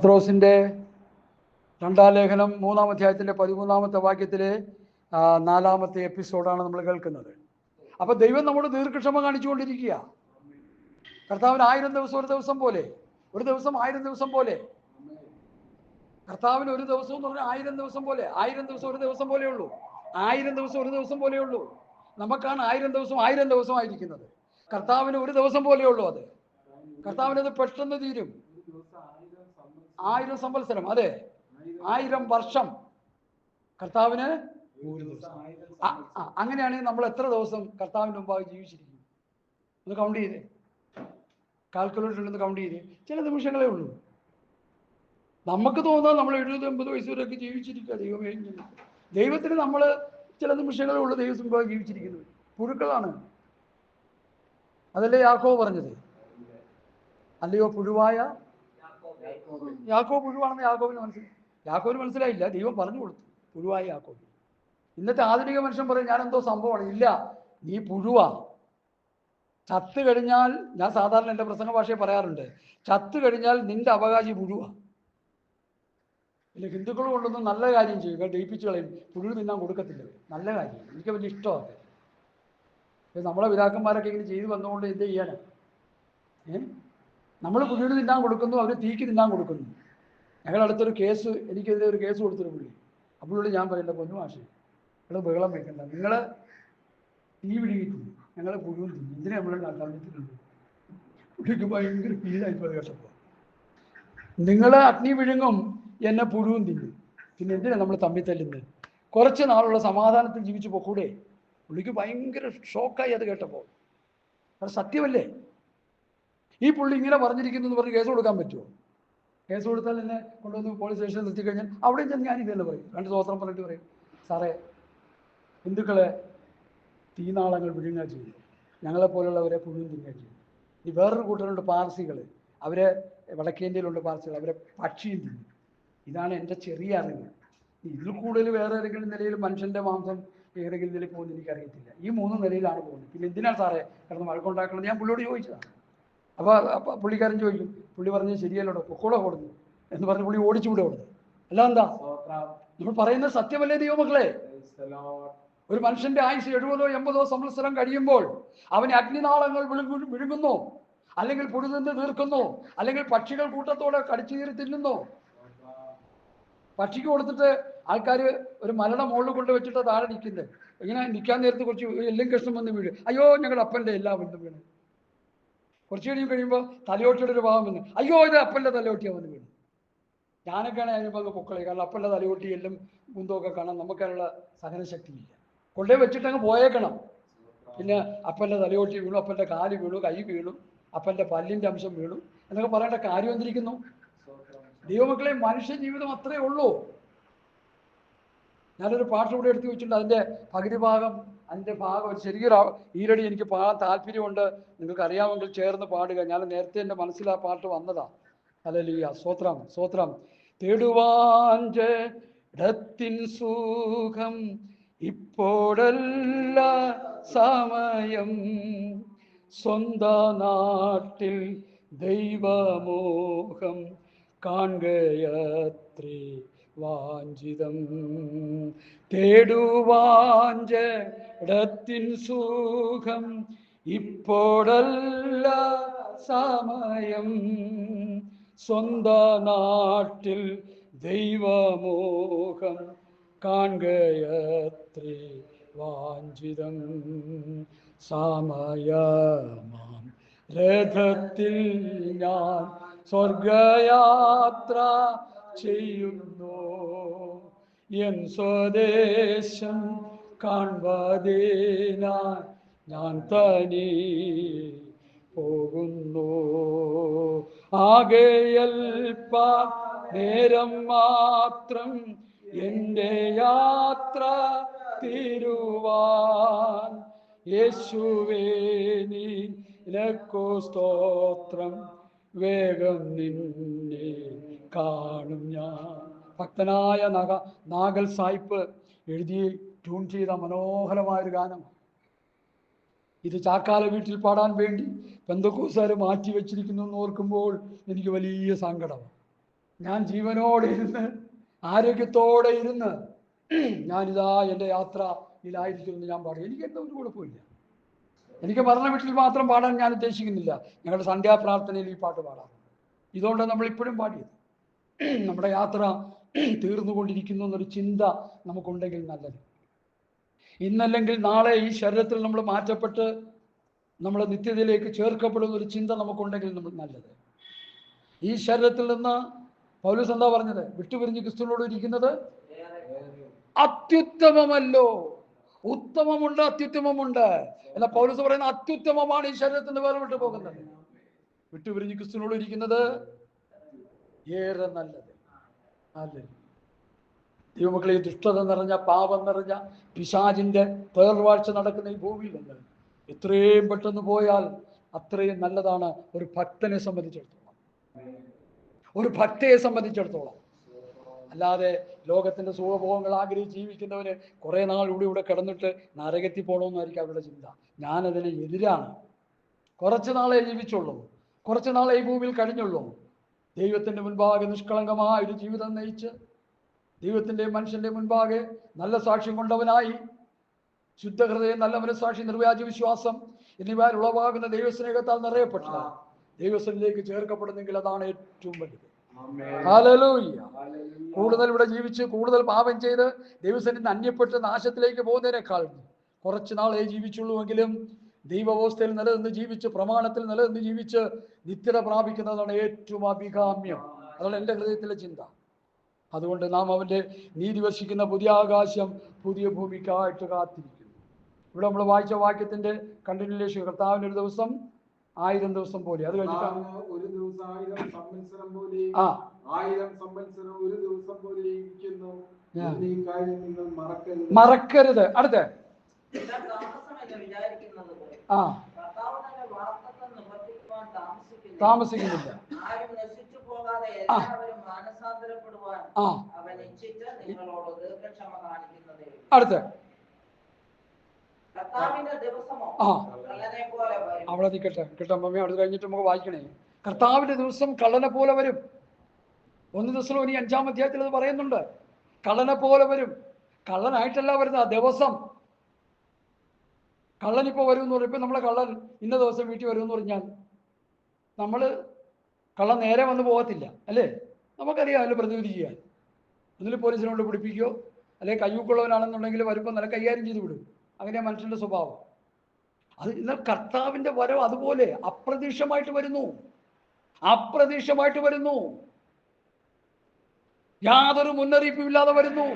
പത്രോസിൻ്റെ രണ്ടാം ലേഖനം 3-ാം അധ്യായത്തിൻ്റെ 13-ാമത്തെ വാക്യത്തിലെ 4-ാമത്തെ എപ്പിസോഡാണ് നമ്മൾ കേൾക്കുന്നത്. അപ്പോൾ ദൈവം നമ്മുടെ ദീർഘക്ഷമ കാണിച്ചുകൊണ്ടിരിക്കുക. കർത്താവിന് 1000 ദിവസം ഒരു ദിവസം പോലെ, ഒരു ദിവസം 1000 ദിവസം പോലെ. കർത്താവിന് ഒരു ദിവസം എന്ന് പറഞ്ഞാൽ 1000 ദിവസം പോലെ. 1000 ദിവസം ഒരു ദിവസം പോലെ ഉള്ളൂ. 1000 ദിവസം ഒരു ദിവസം പോലെ ഉള്ളൂ. നമുക്കാണ് 1000 ദിവസം 1000 ദിവസമായിരിക്കുന്നത്. കർത്താവിന് ഒരു ദിവസം പോലെ ഉള്ളൂ. അത് കർത്താവിനത് പെട്ടെന്ന് തീരും. 1000 സംവത്സരം, അതെ, 1000 വർഷം കർത്താവിന് ഒരു ദിവസം. അങ്ങനെയാണെങ്കിൽ നമ്മൾ എത്ര ദിവസം കർത്താവിൻ്റെ മുമ്പാകെ ജീവിച്ചിരിക്കും? ഒന്ന് കൗണ്ട് ചെയ്തേ, കാൽക്കുലേറ്ററിൽ കൗണ്ട് ചെയ്തേ. ചില നിമിഷങ്ങളേ ഉള്ളൂ. നമുക്ക് തോന്നുന്നത് നമ്മൾ 70-80 വയസ്സ് വരെയൊക്കെ ജീവിച്ചിരിക്കുക. ദൈവമേ, ദൈവത്തിന് നമ്മൾ ചില നിമിഷങ്ങളേ ഉള്ളൂ ദൈവത്തിന് മുമ്പാകെ ജീവിച്ചിരിക്കുന്നത്. പുഴുക്കളാണ്. അതല്ലേ യാക്കോബ് പറഞ്ഞത്? അല്ലയോ പുഴുവായ യാക്കോബ്. പുഴുവാണെന്ന് യാക്കോബിന് മനസ്സിലായില്ല. ദൈവം പറഞ്ഞു കൊടുത്തു, പുഴുവായ യാക്കോബ്. ഇന്നത്തെ ആധുനിക മനുഷ്യൻ പറയും ഞാൻ എന്തോ സംഭവമാണ്. ഇല്ല, നീ പുഴുവാ. ചത്ത് കഴിഞ്ഞാൽ, ഞാൻ സാധാരണ എൻ്റെ പ്രസംഗ ഭാഷയെ പറയാറുണ്ട്, ചത്ത് കഴിഞ്ഞാൽ നിന്റെ അവകാശി പുഴുവാ. പിന്നെ ഹിന്ദുക്കൾ കൊണ്ടൊന്നും നല്ല കാര്യം ചെയ്യുക, ദയിപ്പിച്ചു കളയും. പുഴു തിന്നാൻ കൊടുക്കത്തില്ല. നല്ല കാര്യം, എനിക്ക് വലിയ ഇഷ്ടമാണ്. നമ്മളെ പിതാക്കന്മാരൊക്കെ ഇങ്ങനെ ചെയ്തു വന്നുകൊണ്ട് എന്ത് ചെയ്യാനാ? നമ്മൾ പുഴുവിന് തിന്നാൻ കൊടുക്കുന്നു, അവർ തീക്ക് തിന്നാൻ കൊടുക്കുന്നു. ഞങ്ങളടുത്തൊരു കേസ്, എനിക്കെതിരെ ഒരു കേസ് കൊടുത്തൊരു പുള്ളി. അപ്പോഴോട് ഞാൻ പറയേണ്ട പൊന്നു മാഷേ, നിങ്ങൾ ബഹളം വെക്കണ്ട. നിങ്ങൾ തീ പിടിക്കുന്നു, ഞങ്ങളെ പുഴുവും തിന്നു. എന്തിനാ നമ്മൾ തമ്മിത്തിട്ടുണ്ട്? പുള്ളിക്ക് ഭയങ്കര ഫീലായിപ്പോൾ കേട്ടപ്പോൾ. നിങ്ങൾ അഗ്നി വിഴുങ്ങും, എന്നെ പുഴുവും തിന്നു. പിന്നെ എന്തിനാ നമ്മൾ തമ്മിൽ തല്ലുന്നത്? കുറച്ച് നാളുള്ള സമാധാനത്തിൽ ജീവിച്ചു പോക്കൂടെ? പുള്ളിക്ക് ഭയങ്കര ഷോക്കായി അത് കേട്ടപ്പോൾ. അത് സത്യമല്ലേ? ഈ പുള്ളി ഇങ്ങനെ പറഞ്ഞിരിക്കുന്നു എന്ന് പറഞ്ഞ് കേസ് കൊടുക്കാൻ പറ്റുമോ? കേസ് കൊടുത്താൽ എന്നെ കൊണ്ടുവന്ന് പോലീസ് സ്റ്റേഷനിൽ നിർത്തിക്കഴിഞ്ഞാൽ അവിടെയും ചെന്ന് ഞാൻ ഇതല്ലേ പറയും, 2 സ്വത്രം പറഞ്ഞിട്ട് പറയും, സാറേ, ഹിന്ദുക്കളെ തീനാളങ്ങൾ വിഴുങ്ങുക ചെയ്യും, ഞങ്ങളെപ്പോലുള്ളവരെ പുഴുവും തിന്നുക ചെയ്യും. ഇനി വേറൊരു കൂട്ടരുണ്ട് പാർസികൾ, അവരെ വടക്കേന്ത്യയിലുള്ള പാർസികൾ, അവരെ പക്ഷിയും തിന്നും. ഇതാണ് എൻ്റെ ചെറിയ അറിവ്. ഇതിൽ കൂടുതൽ വേറെ ഏതെങ്കിലും നിലയിൽ മനുഷ്യൻ്റെ മാംസം ഏതെങ്കിലും നിലയിൽ പോകുന്നത് എനിക്കറിയത്തില്ല. ഈ 3 നിലയിലാണ് പോകുന്നത്. പിന്നെ എന്തിനാണ് സാറേ കിടന്ന് വഴക്കുണ്ടാക്കണമെന്ന് ഞാൻ പുള്ളിയോട് ചോദിച്ചതാണ്. അപ്പോൾ പുള്ളിക്കാരൻ ചോദിക്കും, പുള്ളി പറഞ്ഞ് ശരിയല്ലോടോ, പൊക്കോളെ കൊടുന്നു എന്ന് പറഞ്ഞ് പുള്ളി ഓടിച്ചു വിടുക കൊടുത്തു. അല്ല എന്താ നമ്മൾ പറയുന്നത് സത്യമല്ലേ ദൈവമക്കളെ? ഒരു മനുഷ്യന്റെ ആയുസ് 70-80 സംവത്സരം കഴിയുമ്പോൾ അവന് അഗ്നിനാളങ്ങൾ വിഴുങ്ങുന്നു, അല്ലെങ്കിൽ പുഴു നിന്ന് തീർക്കുന്നു, അല്ലെങ്കിൽ പക്ഷികൾ കൂട്ടത്തോടെ കടിച്ചു കീറി തിന്നുന്നു. പക്ഷിക്ക് കൊടുത്തിട്ട് ആൾക്കാർ ഒരു മലയുടെ മുകളിൽ കൊണ്ട് വെച്ചിട്ട് താഴെ നിൽക്കുന്നത്. ഇങ്ങനെ നിൽക്കാൻ നേരത്ത് കുറച്ച് എല്ലാം കഷ്ണം വന്ന് വീഴും. അയ്യോ, ഞങ്ങളുടെ അപ്പൻ്റെ എല്ലാം വന്ന് വീണ്. കുറച്ച് കഴിയുമ്പോൾ തലയോട്ടിയുടെ ഒരു ഭാഗം വന്ന്, അയ്യോ, ഇത് അപ്പൻ്റെ തലയോട്ടിയാണ് വന്ന് വീണ്. ഞാനൊക്കെയാണ് അതിനിപ്പോൾ അങ്ങ് പൊക്കളെ. കാരണം അപ്പൻ്റെ തലയോട്ടി എല്ലാം കുന്തമൊക്കെ കാണാൻ നമുക്കതിനുള്ള സഹനശക്തിയില്ല. കൊണ്ടേ വെച്ചിട്ട് അങ്ങ് പോയേക്കണം. പിന്നെ അപ്പൻ്റെ തലയോട്ടി വീണു, അപ്പൻ്റെ കാല് വീണു, കൈ വീണു, അപ്പൻ്റെ പല്ലിൻ്റെ അംശം വീണു എന്നൊക്കെ പറയേണ്ട കാര്യം എന്തിരിക്കുന്നു? ദൈവമക്കളെ, മനുഷ്യ ജീവിതം അത്രയേ ഉള്ളൂ. ഞാനൊരു പാട്ട് കൂടെ എടുത്തു വെച്ചിട്ടുണ്ട്. അതിൻ്റെ പകുതി ഭാഗം, അതിൻ്റെ ഭാഗം ഒരു ചെറിയൊരു ഈരടി എനിക്ക് പാടാൻ താല്പര്യമുണ്ട്. നിങ്ങൾക്ക് അറിയാമെങ്കിൽ ചേർന്ന് പാടുക. ഞാൻ നേരത്തെ എൻ്റെ മനസ്സിൽ ആ പാട്ട് വന്നതാ. ഹല്ലേലൂയ, സ്തോത്രം, സ്തോത്രം. തേടുവാൻ ജഡത്തിൻ സുഖം ഇപ്പോഴല്ല സമയം, സ്വന്ത നാട്ടിൽ ദൈവമോഹം കാണുകയത്രേ വാഞ്ചിതം. തേടുവാൻ ജഡത്തിൻ സുഖം ഇപ്പോഴല്ല സമയം, സ്വന്ത നാട്ടിൽ ദൈവമോഹം കാണുകയത്രേ വാഞ്ചിതം. സമയമാം രഥത്തിൽ ഞാൻ സ്വർഗയാത്ര ചെയ്യുന്നു, എൻ സ്വദേശം കാൺവതിനായി ഞാൻ തനി പോകുന്നു. ആകെയൽപ്പ നേരം മാത്രം എൻ്റെ യാത്ര തീരുവാൻ, യേശുവേ നിനക്കു സ്തോത്രം, വേഗം നിന്നെ കാണും ഞാൻ. ഭക്തനായ നാഗൽ സായിപ്പ് എഴുതി ട്യൂൺ ചെയ്ത മനോഹരമായൊരു ഗാനം. ഇത് ചാക്കാല വീട്ടിൽ പാടാൻ വേണ്ടി പെന്തക്കോസ്തുകാർ മാറ്റി വെച്ചിരിക്കുന്നു എന്ന് ഓർക്കുമ്പോൾ എനിക്ക് വലിയ സങ്കടമാണ്. ഞാൻ ജീവനോടെ ഇരുന്ന് ആരോഗ്യത്തോടെ ഇരുന്ന് ഞാനിതാ എൻ്റെ യാത്രയിലായിരിക്കുമെന്ന് ഞാൻ പാടും. എനിക്ക് എന്താ ഒരു കുഴപ്പമില്ല. എനിക്ക് മരണ വീട്ടിൽ മാത്രം പാടാൻ ഞാൻ ഉദ്ദേശിക്കുന്നില്ല. ഞങ്ങളുടെ സന്ധ്യാപ്രാർത്ഥനയിൽ ഈ പാട്ട് പാടാറുണ്ട്. ഇതുകൊണ്ട് നമ്മൾ ഇപ്പോഴും പാടിയത്. നമ്മുടെ യാത്ര തീർന്നുകൊണ്ടിരിക്കുന്നു എന്നൊരു ചിന്ത നമുക്കുണ്ടെങ്കിൽ നല്ലത്. ഇന്നല്ലെങ്കിൽ നാളെ ഈ ശരീരത്തിൽ നമ്മൾ മാറ്റപ്പെട്ട് നമ്മൾ നിത്യതയിലേക്ക് ചേർക്കപ്പെടുന്ന ഒരു ചിന്ത നമുക്കുണ്ടെങ്കിൽ നമ്മൾ നല്ലത്. ഈ ശരീരത്തിൽ നിന്ന് പൗലോസ് എന്താ പറഞ്ഞത്? വിട്ടുപിരിഞ്ഞ് ക്രിസ്തുവിനോട് ഇരിക്കുന്നത് അത്യുത്തമമല്ലോ. ഉത്തമമുണ്ട്, അത്യുത്തമമുണ്ട്. എന്നാൽ പൗലോസ് പറയുന്ന അത്യുത്തമമാണ് ഈ ശരീരത്തിൽ നിന്ന് വേർപെട്ട് പോകുന്നത്. വിട്ടുപിരിഞ്ഞ് ക്രിസ്തുവിനോട് ഇരിക്കുന്നത് ഏറെ നല്ലത്. അല്ലേ ദൈവമക്കളെ, ദുഷ്ടത നിറഞ്ഞ, പാപം നിറഞ്ഞ, പിശാചിന്റെ പേർവാഴ്ച നടക്കുന്ന ഈ ഭൂമിയിൽ നിന്ന് എത്രയും പെട്ടെന്ന് പോയാൽ അത്രയും നല്ലതാണ് ഒരു ഭക്തനെ സംബന്ധിച്ചിടത്തോളം, ഒരു ഭക്തയെ സംബന്ധിച്ചിടത്തോളം. അല്ലാതെ ലോകത്തിന്റെ സുഖഭോഗങ്ങൾ ആഗ്രഹിച്ച് ജീവിക്കുന്നവന് കുറെ നാൾ ഇവിടെ കിടന്നിട്ട് നരകത്തിൽ പോകണമെന്നായിരിക്കും അവരുടെ ചിന്ത. ഞാനതിന് എതിരാണ്. കുറച്ച് നാളെ ജീവിച്ചുള്ളൂ, കുറച്ച് നാളെ ഈ ഭൂമിയിൽ കഴിഞ്ഞുള്ളൂ. ദൈവത്തിന്റെ മുൻപാകെ നിഷ്കളങ്കമായ ഒരു ജീവിതം നയിച്ച് ദൈവത്തിന്റെ മനുഷ്യന്റെ മുൻപാകെ നല്ല സാക്ഷ്യം കൊണ്ടവനായി ശുദ്ധഹൃദയം, നല്ല മനസ്സാക്ഷി, നിർവ്യാജ വിശ്വാസം എന്നിവ ഉളവാകുന്ന ദൈവസ്നേഹത്താൽ നിറയപ്പെട്ട ദൈവസ്ഥനിലേക്ക് ചേർക്കപ്പെടുന്നെങ്കിൽ അതാണ് ഏറ്റവും വലുത്. ഹല്ലേലൂയ. കൂടുതൽ ഇവിടെ ജീവിച്ച് കൂടുതൽ പാപം ചെയ്ത് ദൈവസന്നിധിയിൽ അന്യപ്പെട്ട് നാശത്തിലേക്ക് പോകുന്നതിനേക്കാൾ കുറച്ച് നാളെ ജീവിച്ചുള്ളൂവെങ്കിലും ദൈവവ്യവസ്ഥയിൽ നിലനിന്ന് ജീവിച്ച്, പ്രമാണത്തിൽ നിലനിന്ന് ജീവിച്ച് നിത്യത പ്രാപിക്കുന്നതാണ് ഏറ്റവും അഭികാമ്യം. അതാണ് എൻ്റെ ഹൃദയത്തിലെ ചിന്ത. അതുകൊണ്ട് നാം അവൻ്റെ നീതി വസിക്കുന്ന പുതിയ ആകാശം, പുതിയ ഭൂമിക്കായിട്ട് കാത്തിരിക്കുന്നു. ഇവിടെ നമ്മൾ വായിച്ച വാക്യത്തിന്റെ കണ്ടിന്യൂലേഷൻ, കർത്താവിന് ഒരു ദിവസം 1000 ദിവസം പോലെ. അത് കഴിഞ്ഞിട്ടാണ് ഒരു ദിവസം 1000 സംവത്സരം പോലെ, 1000 സംവത്സരം ഒരു ദിവസം പോലെ ഇരിക്കുന്നു. മറക്കരുത്. അടുത്ത താമസിക്കുന്നില്ല. അടുത്ത അവിടെ നിൽക്കട്ടെ കേട്ടോ മമ്മി. അവിടെ കഴിഞ്ഞിട്ട് നമുക്ക് വായിക്കണേ. കർത്താവിന്റെ ദിവസം കള്ളനെ പോലെ വരും. 1 തെസ്സലോനിക്കർ 5-ാം അധ്യായത്തിൽ അത് പറയുന്നുണ്ട്. കള്ളനെ പോലെ വരും. കള്ളനായിട്ടല്ല വരുന്നത്, ദിവസം. കള്ളനിപ്പോ വരും എന്ന് പറയും. ഇപ്പൊ നമ്മളെ കള്ളൻ ഇന്ന ദിവസം വീട്ടിൽ വരും എന്ന് പറഞ്ഞാൽ നമ്മള് കള്ളൻ നേരെ വന്ന് പോകത്തില്ല, അല്ലേ? നമുക്കറിയാം അതിൽ പ്രതിവിധി ചെയ്യാൻ. ഒന്നിൽ പോലീസിനോട് പിടിപ്പിക്കുകയോ അല്ലെങ്കിൽ കയ്യൂക്കുള്ളവനാണെന്നുണ്ടെങ്കിൽ വരുമ്പോൾ നല്ല കൈകാര്യം ചെയ്ത് വിടും. അങ്ങനെയാണ് മനുഷ്യന്റെ സ്വഭാവം. അത് എന്നാൽ കർത്താവിന്റെ വരവ് അതുപോലെ അപ്രതീക്ഷമായിട്ട് വരുന്നു. അപ്രതീക്ഷമായിട്ട് വരുന്നു. യാതൊരു മുന്നറിയിപ്പും ഇല്ലാതെ വരുന്നു.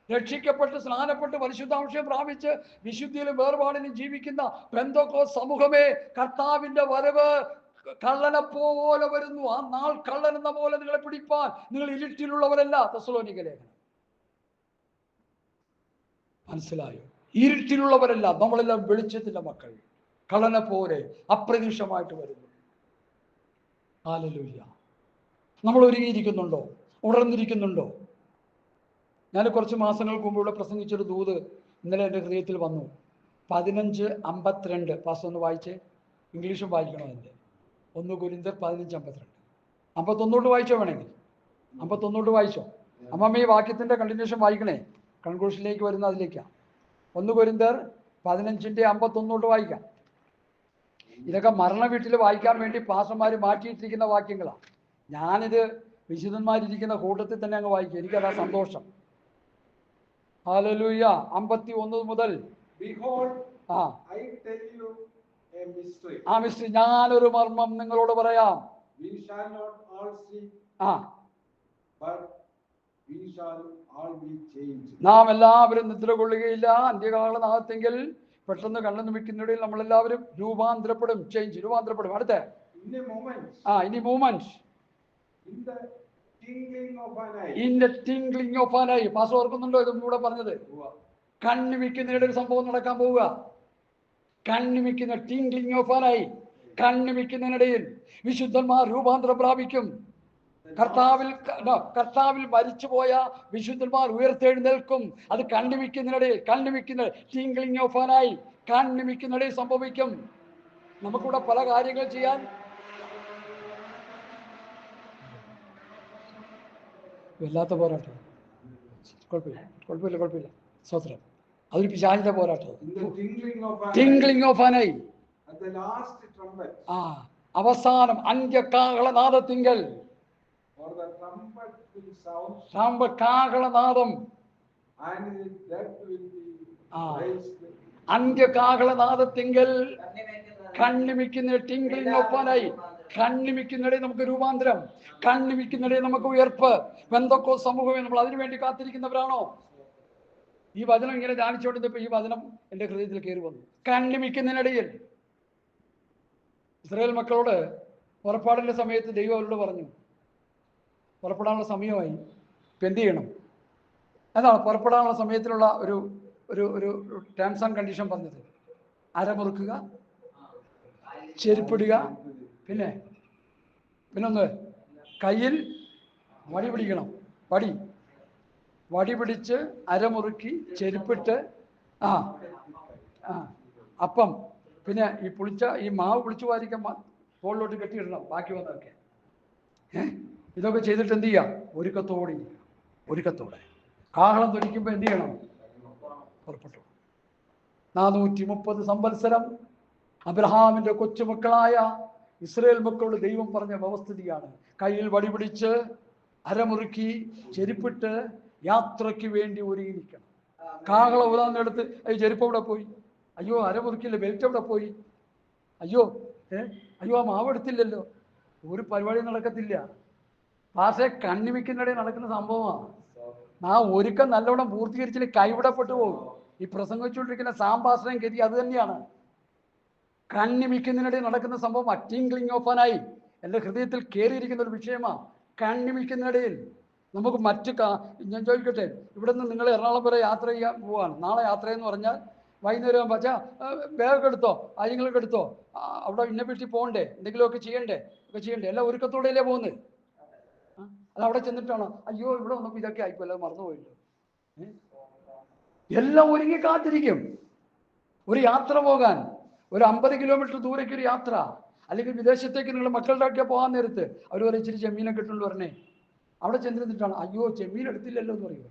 രക്ഷിക്കപ്പെട്ട് സ്നാനപ്പെട്ട് പരിശുദ്ധാംശം പ്രാപിച്ച് വിശുദ്ധിയിലും വേർപാടിനും ജീവിക്കുന്ന പെന്തോക്കോസ് സമൂഹമേ, കർത്താവിന്റെ വരവ് കള്ളനെ പോലെ വരുന്നു. ആ നാൾ കള്ളൻ എന്ന പോലെ നിങ്ങളെ പിടിപ്പാൻ നിങ്ങൾ ഇരുട്ടിലുള്ളവരല്ല. തെസ്സലോനിക്ക ലേഖനം. മനസ്സിലായോ? ഇരുട്ടിലുള്ളവരല്ല, നമ്മളെല്ലാം വെളിച്ചത്തിന്റെ മക്കൾ. കള്ളനെ പോലെ അപ്രതീക്ഷമായിട്ട് വരുന്നു. ഹല്ലേലൂയ. നമ്മൾ ഒരുങ്ങിയിരിക്കുന്നുണ്ടോ? ഉണർന്നിരിക്കുന്നുണ്ടോ? ഞാൻ കുറച്ച് മാസങ്ങൾക്ക് മുമ്പ് ഇവിടെ പ്രസംഗിച്ചൊരു ദൂത് ഇന്നലെ എൻ്റെ ഹൃദയത്തിൽ വന്നു. 15:52 പാസ് ഒന്ന് വായിച്ചേ. ഇംഗ്ലീഷും വായിക്കണം. അതിൻ്റെ 1 കൊരിന്ത്യർ 15:52. 51 വായിച്ചോ വേണമെങ്കിൽ. 51 വായിച്ചോ. അമ്മമ്മ ഈ വാക്യത്തിന്റെ കണ്ടിന്യൂഷൻ വായിക്കണേ. കൺക്ലൂഷനിലേക്ക് വരുന്ന അതിലേക്കാണ്. 1 കൊരിന്ത്യർ 15:51 വായിക്കാം. ഇതൊക്കെ മരണ വീട്ടിൽ വായിക്കാൻ വേണ്ടി പാസ്റ്റർമാർ മാറ്റിയിട്ടിരിക്കുന്ന വാക്യങ്ങളാണ്. ഞാനിത് വിശുദ്ധന്മാരിരിക്കുന്ന കൂട്ടത്തിൽ തന്നെ അങ്ങ് വായിക്കും. എനിക്കതാ സന്തോഷം. ഹല്ലേലൂയ. 51 മുതൽ. മിസ്റ്ററി, ഞാനൊരു മർമ്മം നിങ്ങളോട് പറയാം. നാം എല്ലാവരും നിദ്ര കൊള്ളുകയില്ല. അന്ത്യകാലനാഥത്തെങ്കിൽ പെട്ടെന്ന് കണ്ണു നിമിക്കുന്നിടയിൽ നമ്മളെല്ലാവരും രൂപാന്തരപ്പെടും. രൂപാന്തരപ്പെടും. അടുത്ത ഇനി movement in the tingling of an I. Pass ഓർക്കുന്നുണ്ടോ ഇതും കൂടെ പറഞ്ഞത്? കണ്ണിമിക്കുന്നതിടെ ഒരു സംഭവം നടക്കാൻ പോവുക. കണ്ണിമിക്കുന്ന ടിംഗ്ലിംഗ് ഓഫ് ആൻ ഐ. കണ്ണിമിക്കുന്നതിനിടയിൽ വിശുദ്ധന്മാർ രൂപാന്തരം പ്രാപിക്കും. കർത്താവിൽ മരിച്ചുപോയ വിശുദ്ധന്മാർ ഉയർത്തെഴുന്നേൽക്കും. അത് കണ്ണിമിക്കുന്ന ടിംഗ്ലിംഗ് ഓഫ് ആൻ ഐ, കണ്ണിമിക്കുന്നതിനിടയിൽ സംഭവിക്കും. നമുക്കിവിടെ പല കാര്യങ്ങൾ ചെയ്യാൻ വല്ലാത്ത പോരാട്ടം. കുഴപ്പമില്ല. സ്വത്രം. അതൊരു പിശാചിന്റെ പോരാട്ടം. Tingling of an I. അവസാനം അന്ത്യകാഹളനാദത്തിങ്കൽ കാഹളനാദം. അന്ത്യകാഹളനാദത്തിങ്കൽ കണ്ണിമിക്കുന്ന ടിംഗ്ലിംഗ് ഓഫ് ആൻ ഐ. കണ്ണിമിക്കുന്നിടയിൽ നമുക്ക് രൂപാന്തരം, കണ്ണിമിക്കുന്നിടയിൽ നമുക്ക് ഉയർപ്പ്. പെന്തക്കോ സമൂഹമേ, നമ്മൾ അതിനുവേണ്ടി കാത്തിരിക്കുന്നവരാണോ? ഈ വചനം ഇങ്ങനെ ധ്യാനിച്ചുകൊണ്ടിരുന്നപ്പോൾ ഈ വചനം എൻ്റെ ഹൃദയത്തിൽ കയറി വന്നു. കണ്ണിമിക്കുന്നതിനിടയിൽ ഇസ്രായേൽ മക്കളോട് പുറപ്പാടിൻ്റെ സമയത്ത് ദൈവം അവരോട് പറഞ്ഞു, പുറപ്പെടാനുള്ള സമയമായി, ഇപ്പം എന്ത് ചെയ്യണം എന്നാണ് പുറപ്പെടാനുള്ള സമയത്തിലുള്ള ഒരു ഒരു ഒരു ടേംസ് ആൻഡ് കണ്ടീഷൻ പറഞ്ഞത്. അരമുറുക്കുക, ചെരുപ്പിടുക, പിന്നൊന്ന് കയ്യിൽ വടി പിടിക്കണം. വടി പിടിച്ച് അരമുറുക്കി ചെരുപ്പിട്ട് അപ്പം പിന്നെ ഈ മാവ് പുളിച്ചു വാരിക്കാൻ തോളിലോട്ട് കെട്ടിയിടണം. ബാക്കി വന്നതൊക്കെ ഇതൊക്കെ ചെയ്തിട്ട് എന്ത് ചെയ്യാം? ഒരുക്കത്തോടെ കാഹളം ധരിക്കുമ്പോൾ എന്ത് ചെയ്യണം? പുറപ്പെട്ടു. 430 സംവത്സരം അബ്രഹാമിന്റെ കൊച്ചുമക്കളായ ഇസ്രായേൽ മക്കളോട് ദൈവം പറഞ്ഞ വ്യവസ്ഥിതിയാണ്. കയ്യിൽ വടി പിടിച്ച് അരമുറുക്കി ചെരുപ്പിട്ട് യാത്രയ്ക്ക് വേണ്ടി ഒരുങ്ങിയിരിക്കണം. കാഹളം ഉദാഹരണെടുത്ത് ചെരുപ്പ് എവിടെ പോയി? അയ്യോ അരമുറുക്കില്ല, ബെൽറ്റ് എവിടെ പോയി? അയ്യോ ആ മാവ് എടുത്തില്ലല്ലോ. ഒരു പരിപാടി നടക്കത്തില്ല. പക്ഷേ കണ്ണിമിക്കുന്നിടയിൽ നടക്കുന്ന സംഭവമാണ്. ഒരുക്കം നല്ലവണ്ണം പൂർത്തീകരിച്ചിട്ട് കൈവിടപ്പെട്ടു പോകും. ഈ പ്രസംഗിച്ചുകൊണ്ടിരിക്കുന്ന സാമ്പാസനം ഗതി അത് തന്നെയാണ്. കണ്ണിമിക്കുന്നതിനിടയിൽ നടക്കുന്ന സംഭവം ടിംഗ്ലിംഗ് ഓഫ് ആൻ ഐ. എൻ്റെ ഹൃദയത്തിൽ കയറിയിരിക്കുന്ന ഒരു വിഷയമാണ്. കണ്ണിമിക്കുന്നതിനിടയിൽ നമുക്ക് ഞാൻ ചോദിക്കട്ടെ, ഇവിടെ നിന്ന് നിങ്ങൾ എറണാകുളം വരെ യാത്ര ചെയ്യാൻ പോവാണ്. നാളെ യാത്രയെന്ന് പറഞ്ഞാൽ വൈകുന്നേരം പച്ചാ ബാഗൊക്കെ എടുത്തോ, കാര്യങ്ങളൊക്കെ എടുത്തോ, അവിടെ ഇന്ന വീട്ടിൽ പോകണ്ടേ, എന്തെങ്കിലുമൊക്കെ ചെയ്യണ്ടേ, എല്ലാം ഒരുക്കത്തോടെയല്ലേ പോകുന്നത്. അത് അവിടെ ചെന്നിട്ടാണോ അയ്യോ ഇവിടെ വന്നപ്പോൾ ഇതൊക്കെ ആയിപ്പോല്ലോ, മറന്നുപോയില്ലോ. എല്ലാം ഒരുങ്ങി കാത്തിരിക്കും. ഒരു യാത്ര പോകാൻ, ഒരു 50 കിലോമീറ്റർ ദൂരേക്ക് ഒരു യാത്ര, അല്ലെങ്കിൽ വിദേശത്തേക്ക് നിങ്ങൾ മക്കളുടെ ഒക്കെ പോകാൻ നേരത്ത് അവർ പറയും ഇച്ചിരി ചെമ്മീനൊക്കെ ഇട്ടുകൊണ്ട് പറഞ്ഞേ. അവിടെ ചെന്നിരുന്നിട്ടാണ് അയ്യോ ചെമ്മീൻ എടുത്തില്ലല്ലോ എന്ന് പറയുമോ.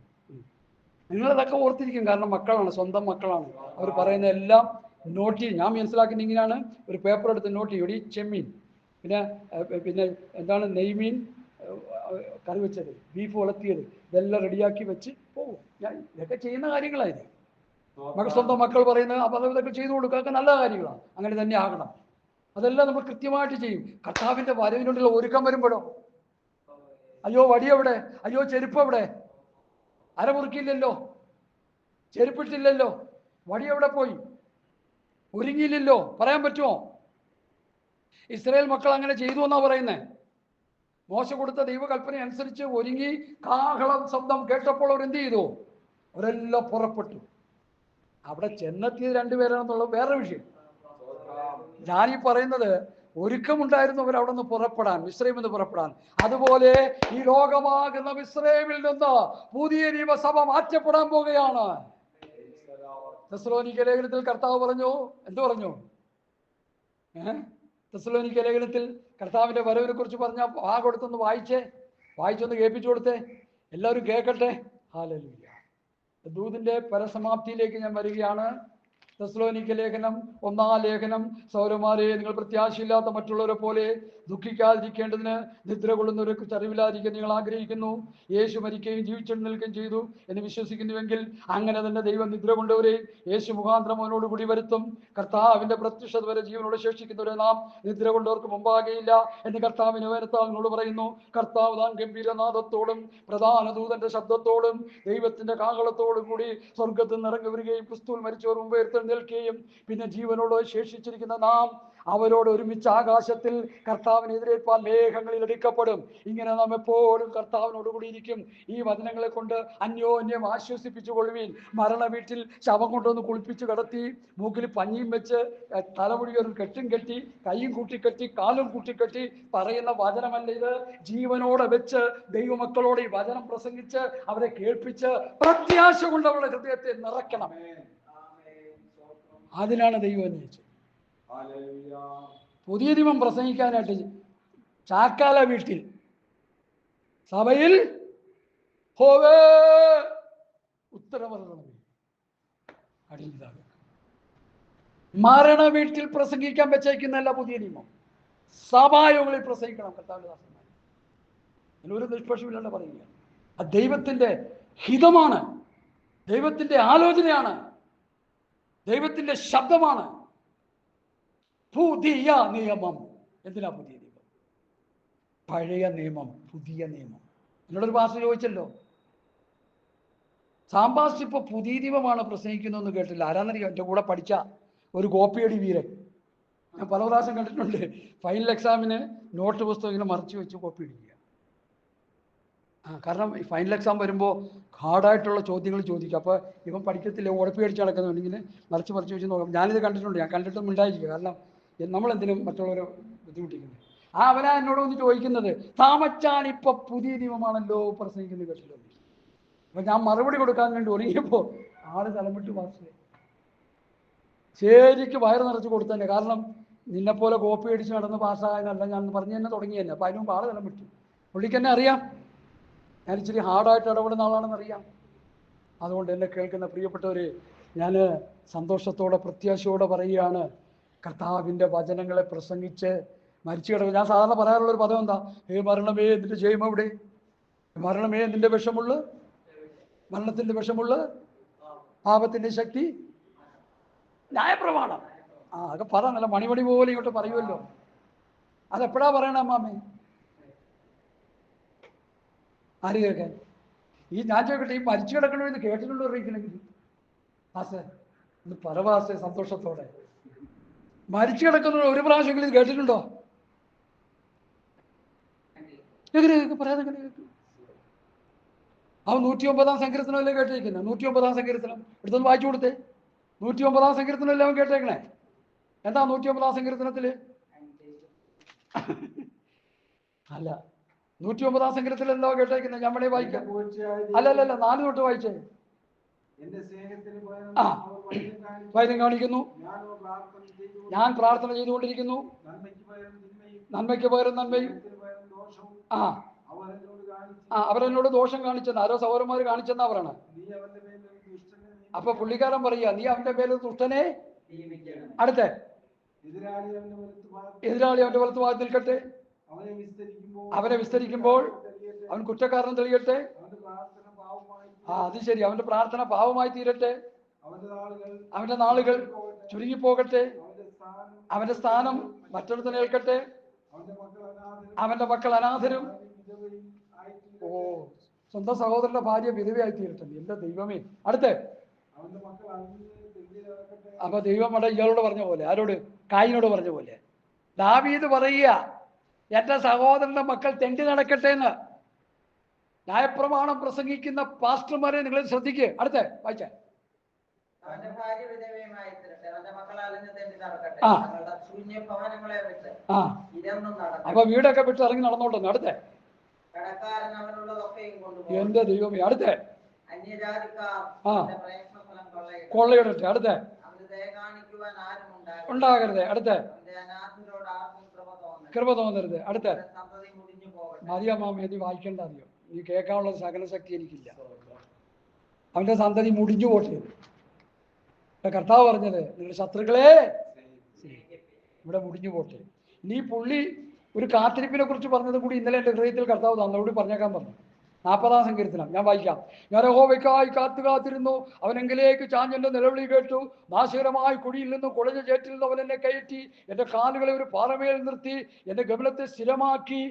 നിങ്ങളതൊക്കെ ഓർത്തിരിക്കും. കാരണം മക്കളാണ്, സ്വന്തം മക്കളാണ്. അവർ പറയുന്ന എല്ലാം നോട്ട് ചെയ്യും. ഞാൻ മനസ്സിലാക്കുന്ന ഇങ്ങനെയാണ്, ഒരു പേപ്പർ എടുത്ത് നോട്ട് ചെയ്യും. ഈ ചെമ്മീൻ, പിന്നെ എന്താണ് നെയ്മീൻ കറി വെച്ചത്, ബീഫ് വളർത്തിയത്, ഇതെല്ലാം റെഡിയാക്കി വെച്ച് പോകും. ഇതൊക്കെ ചെയ്യുന്ന കാര്യങ്ങളായത്. സ്വന്തം മക്കൾ പറയുന്നത് അപ്പം ഇതൊക്കെ ചെയ്തു കൊടുക്കുക, ഒക്കെ നല്ല കാര്യങ്ങളാണ്. അങ്ങനെ തന്നെ ആകണം. അതെല്ലാം നമ്മൾ കൃത്യമായിട്ട് ചെയ്യും. കർത്താവിൻ്റെ വരവിനുള്ള ഒരുക്കം വരുമ്പോഴോ അയ്യോ വടി എവിടെ, അയ്യോ ചെരുപ്പ് എവിടെ, അരമുറുക്കിയില്ലല്ലോ, ചെരുപ്പിട്ടില്ലല്ലോ, വടി എവിടെ പോയി, ഒരുങ്ങിയില്ലല്ലോ, പറയാൻ പറ്റുമോ? ഇസ്രായേൽ മക്കൾ അങ്ങനെ ചെയ്തു എന്നാ പറയുന്നേ. മോശ കൊടുത്ത ദൈവകൽപ്പന അനുസരിച്ച് ഒരുങ്ങി കാഹളം ശബ്ദം കേട്ടപ്പോൾ അവർ എന്ത് ചെയ്തു? അവരെല്ലാം പുറപ്പെട്ടു. അവിടെ ചെന്നെത്തിയത് 2 പേരാണെന്നുള്ളത് വേറെ വിഷയം. ഞാനീ പറയുന്നത് ഒരുക്കമുണ്ടായിരുന്നവർ അവിടെ നിന്ന് പുറപ്പെടാൻ, മിസ്രൈമിൽ നിന്ന് പുറപ്പെടാൻ. അതുപോലെ ഈ ലോകമാകുന്ന മിസ്രൈമിൽ നിന്ന് പുതിയ നിയമസഭ മാറ്റപ്പെടാൻ പോകുകയാണ്. തെസ്സലോനിക്ക ലേഖനത്തിൽ കർത്താവ് പറഞ്ഞു, എന്തു പറഞ്ഞു? തെസ്സലോനിക്ക ലേഖനത്തിൽ കർത്താവിന്റെ വരവിനെ കുറിച്ച് പറഞ്ഞ കൊടുത്തൊന്ന് വായിച്ചൊന്ന് കേൾപ്പിച്ചു കൊടുത്തേ. എല്ലാവരും കേൾക്കട്ടെ. ഹല്ലേലൂയ. ദൂതിന്റെ പരസമാപ്തിയിലേക്ക് ഞാൻ വരികയാണ്. തെസ്സലോനിക്ക ലേഖനം 1-ാം ലേഖനം. സൗരന്മാരെ, നിങ്ങൾ പ്രത്യാശയില്ലാത്ത മറ്റുള്ളവരെ പോലെ ദുഃഖിക്കാതിരിക്കേണ്ടതിന് നിദ്ര കൊള്ളുന്നവരെ അറിവില്ലാതിരിക്കാൻ നിങ്ങൾ ആഗ്രഹിക്കുന്നു. യേശു മരിക്കുകയും ജീവിച്ചെഴുന്നേൽക്കുകയും ചെയ്തു എന്ന് വിശ്വസിക്കുന്നുവെങ്കിൽ അങ്ങനെ തന്നെ ദൈവം നിദ്ര കൊണ്ടവരെയും യേശു മുഖാന്തരം അവനോട് കൂടി വരുത്തും. കർത്താവിന്റെ പ്രത്യക്ഷത വരെ ജീവനോട് ശേഷിക്കുന്നവരെ നാം നിദ്ര കൊണ്ടവർക്ക് മുമ്പാകെയില്ല എന്ന് കർത്താവിന് വേനത്താവിനോട് പറയുന്നു. കർത്താവ് താൻ ഗംഭീരനാദത്തോടും പ്രധാന ദൂതന്റെ ശബ്ദത്തോടും ദൈവത്തിന്റെ കാഹളത്തോടും കൂടി സ്വർഗത്തിൽ നിന്ന് ഇറങ്ങി വരികയും ക്രിസ്തുവിൽ മരിച്ചവർ മുമ്പ് നിൽക്കുകയും പിന്നെ ജീവനോട് ശേഷിച്ചിരിക്കുന്ന നാം അവരോട് ഒരുമിച്ച് ആകാശത്തിൽ കർത്താവിനെതിരേൽപ്പാൻ മേഘങ്ങളിൽ എടുക്കപ്പെടും. ഇങ്ങനെ നാം എപ്പോഴും കർത്താവിനോട് കൂടി ഇരിക്കും. ഈ വചനങ്ങളെ കൊണ്ട് അന്യോന്യം ആശ്വസിപ്പിച്ചു കൊള്ളുവീൻ. മരണ വീട്ടിൽ ശവം കൊണ്ടുവന്ന് കുളിപ്പിച്ച് കിടത്തി മൂക്കിൽ പഞ്ഞിയും വെച്ച് തലമുടി ഒരു കെട്ടും കെട്ടി കൈയും കൂട്ടിക്കെട്ടി കാലും കൂട്ടിക്കെട്ടി പറയുന്ന വചനമല്ല ഇത്. ജീവനോടെ വെച്ച് ദൈവമക്കളോട് ഈ വചനം പ്രസംഗിച്ച് അവരെ കേൾപ്പിച്ച് പ്രത്യാശ കൊണ്ട് അവരുടെ ഹൃദയത്തെ നിറയ്ക്കണം. അതിനാണ് ദൈവം അന്വേഷിച്ചത്. പുതിയ നിയമം പ്രസംഗിക്കാനായിട്ട് ചാക്കാല വീട്ടിൽ സഭയിൽ ഹോവേ ഉത്തരവരണമേ. അടിയിലാകും. മരണ വീട്ടിൽ പ്രസംഗിക്കാൻ വെച്ചേക്കുന്നല്ല പുതിയ നിയമം. സഭായോഗങ്ങളിൽ പ്രസംഗിക്കണം കർത്താവിന്റെ ദാസന്മാർ. ഒരു നിഷ്പക്ഷമില്ലാണ്ട് പറയുക. അത് ദൈവത്തിന്റെ ഹിതമാണ്, ദൈവത്തിന്റെ ആലോചനയാണ്, ദൈവത്തിന്റെ ശബ്ദമാണ്. പുതിയ നിയമം. എന്തിനാ പുതിയ നിയമം? പഴയ നിയമം, പുതിയ നിയമം. എന്നോടൊരു പാസ്റ്റർ ചോദിച്ചല്ലോ, സാമ്പാസ്റ്റ് ഇപ്പൊ പുതിയ നിയമമാണ് പ്രസംഗിക്കുന്നതെന്ന് കേട്ടില്ല. ആരാന്നറിയോ? എൻ്റെ കൂടെ പഠിച്ച ഒരു കോപ്പിയടി വീരൻ. ഞാൻ പല പ്രാവശ്യം കണ്ടിട്ടുണ്ട്. ഫൈനൽ എക്സാമിന് നോട്ട് പുസ്തകം ഇങ്ങനെ മറിച്ച് വെച്ച് കോപ്പി അടിക്കുക. കാരണം ഫൈനൽ എക്സാം വരുമ്പോൾ ഹാർഡായിട്ടുള്ള ചോദ്യങ്ങൾ ചോദിക്കും. അപ്പോൾ ഇവൻ പഠിക്കത്തില്ല, ഉടപ്പി അടിച്ച് നടക്കുന്നുണ്ടെങ്കിൽ മറിച്ച് വെച്ച് നോക്കാം. ഞാനിത് കണ്ടിട്ടുണ്ട്. ഞാൻ കണ്ടിട്ടൊന്നും ഉണ്ടായിരിക്കും. കാരണം നമ്മളെന്തിനും മറ്റുള്ളവരെ ബുദ്ധിമുട്ടിക്കുന്നത്. അവനാ എന്നോട് ഒന്ന് ചോദിക്കുന്നത്, താമച്ചാൻ ഇപ്പൊ പുതിയ നിയമമാണല്ലോ പ്രസംഗിക്കുന്നത് കേട്ടില്ലോ. അപ്പൊ ഞാൻ മറുപടി കൊടുക്കാൻ വേണ്ടി ഒരുങ്ങിയപ്പോൾ ആള് തലമിട്ട് പാസ്റ്റേ ശരിക്ക് വയറ് നിറച്ച് കൊടുത്തന്നെ. കാരണം നിന്നെപ്പോലെ കോപ്പി അടിച്ച് നടന്ന് പാസ്സാകാനല്ല ഞാൻ പറഞ്ഞു തന്നെ തുടങ്ങി തന്നെ. അപ്പം അതിന് മുമ്പ് ആള് തലമിട്ടു. പുള്ളിക്ക് എന്നെ അറിയാം, ഞാൻ ഇച്ചിരി ഹാർഡായിട്ട് ഇടപെടുന്ന ആളാണെന്ന് അറിയാം. അതുകൊണ്ട് എന്നെ കേൾക്കുന്ന പ്രിയപ്പെട്ടവരെ, ഞാൻ സന്തോഷത്തോടെ പ്രത്യാശയോടെ പറയുകയാണ്, കർത്താവിൻ്റെ വചനങ്ങളെ പ്രസംഗിച്ച് മരിച്ചു കിടക്കും. ഞാൻ സാധാരണ പറയാറുള്ളൊരു പദം എന്താ? മരണമേ നിന്റെ ജയം എവിടെ? മരണമേ നിന്റെ വിഷമുള്ള, മരണത്തിൻ്റെ വിഷമുള്ള, പാപത്തിൻ്റെ ശക്തി, ന്യായപ്രമാണം. അതൊക്കെ പറ, നല്ല മണിമണി പോലെ ഇങ്ങോട്ട് പറയുമല്ലോ. അതെപ്പോഴാ പറയണേ അമ്മാമ്മേ? ആര് കേൾക്കാൻ? ഈ ഞാൻ ചോദിക്കട്ടെ, ഈ മരിച്ചു കിടക്കണോ എന്ന് കേട്ടിട്ടുണ്ടോ അറിയിക്കണമെങ്കിൽ? ആസേ ഇത് പരവാസേ സന്തോഷത്തോടെ മരിച്ചു കിടക്കുന്ന ഒരു പ്രാവശ്യമെങ്കിലും കേട്ടിട്ടുണ്ടോ? പറയാതെ കേട്ടു. അവൻ 109 സങ്കീർത്തനമല്ലേ കേട്ടിരിക്കുന്നത്? 109 സങ്കീർത്തനം എടുത്തൊന്ന് വായിച്ചു കൊടുത്തേ. 109 സങ്കീർത്തനമല്ലേ അവൻ കേട്ടേക്കണേ? എന്താ 109 സങ്കീർത്തനത്തില്? അല്ല, 109 സങ്കീർത്തനത്തിൽ എന്താ കേട്ടേക്കുന്നത്? ഞാൻ വേണേ വായിക്കാം. അല്ലല്ല 4 തൊട്ട് വായിച്ചേ. വൈദ്യം കാണിക്കുന്നു, ഞാൻ പ്രാർത്ഥന ചെയ്തുകൊണ്ടിരിക്കുന്നു, നന്മയ്ക്ക് പകരം നന്മയും. അവരെന്നോട് ദോഷം കാണിച്ചെന്ന് ആരോ സഹോദരന്മാർ കാണിച്ചെന്നാ പറയണ. അപ്പൊ പുള്ളിക്കാരൻ പറയാ, നീ അവന്റെ പേര് ദുഷ്ടനെ. അടുത്ത എതിരാളി അവന്റെ വലത്ത് ഭാഗത്ത് നിൽക്കട്ടെ, അവനെ വിസ്തരിക്കുമ്പോൾ അവൻ കുറ്റക്കാരൻ തെളിയട്ടെ. അത് ശരി, അവന്റെ പ്രാർത്ഥന പാവമായി തീരട്ടെ, അവന്റെ നാളുകൾ ചുരുങ്ങിപ്പോകട്ടെ, അവന്റെ സ്ഥാനം മറ്റൊരുത്തനെ ഏൽക്കട്ടെ, അവന്റെ മക്കൾ അനാഥരും. ഓ, സ്വന്തം സഹോദരന്റെ ഭാര്യ വിധവയായി തീരട്ടെ. എന്റെ ദൈവമേ. അടുത്ത് അപ്പൊ ദൈവം അവിടെ ഇയാളോട് പറഞ്ഞ പോലെ, ആരോട്? കായിനോട് പറഞ്ഞ പോലെ ദാവീദ് പറയുക, എന്റെ സഹോദരന്റെ മക്കൾ തെണ്ടി നടക്കട്ടെ എന്ന്. ന്യായപ്രമാണം പ്രസംഗിക്കുന്ന പാസ്റ്റർമാരെ നിങ്ങൾ ശ്രദ്ധിക്കുക. അടുത്ത വായിച്ച അപ്പൊ വീടൊക്കെ വിട്ട് ഇറങ്ങി നടന്നോട്ടെ. അടുത്ത എന്റെ ദൈവമേ. അടുത്ത കൊള്ളയിടട്ടെ. അടുത്ത ഉണ്ടാകരുത്. അടുത്ത കൃപ തോന്നരുത്. അടുത്ത മറിയാമാമ, നീ വായിക്കേണ്ട അറിയോ? നീ കേൾക്കാനുള്ള സകല ശക്തി എനിക്കില്ല. അവന്റെ സന്തതി മുടിഞ്ഞു പോട്ടെ. കർത്താവ് പറഞ്ഞത്, നിങ്ങളുടെ ശത്രുക്കളെ ഇവിടെ മുടിഞ്ഞു പോട്ടെ. നീ പുള്ളി ഒരു കാത്തിരിപ്പിനെ കുറിച്ച് പറഞ്ഞത് കൂടി ഇന്നലെ എൻ്റെ ഹൃദയത്തിൽ കർത്താവ് തന്നോട് പറഞ്ഞേക്കാൻ പറഞ്ഞു. 40 സങ്കീർത്തനം ഞാൻ വായിക്കാം. ഞാൻ യഹോവയ്ക്കായി കാത്തിരുന്നു, അവനെങ്കിലേക്ക് ചാഞ്ഞെന്റെ നിലവിളി കേട്ടു. നാശകരമായ കുഴിയിൽ നിന്നും കുഴഞ്ഞ ചേറ്റിൽ നിന്ന് അവൻ എന്നെ കയറ്റി, എൻ്റെ കാലുകളെ ഒരു പാറമേൽ നിർത്തി, എൻ്റെ ഗമനത്തെ സ്ഥിരമാക്കി.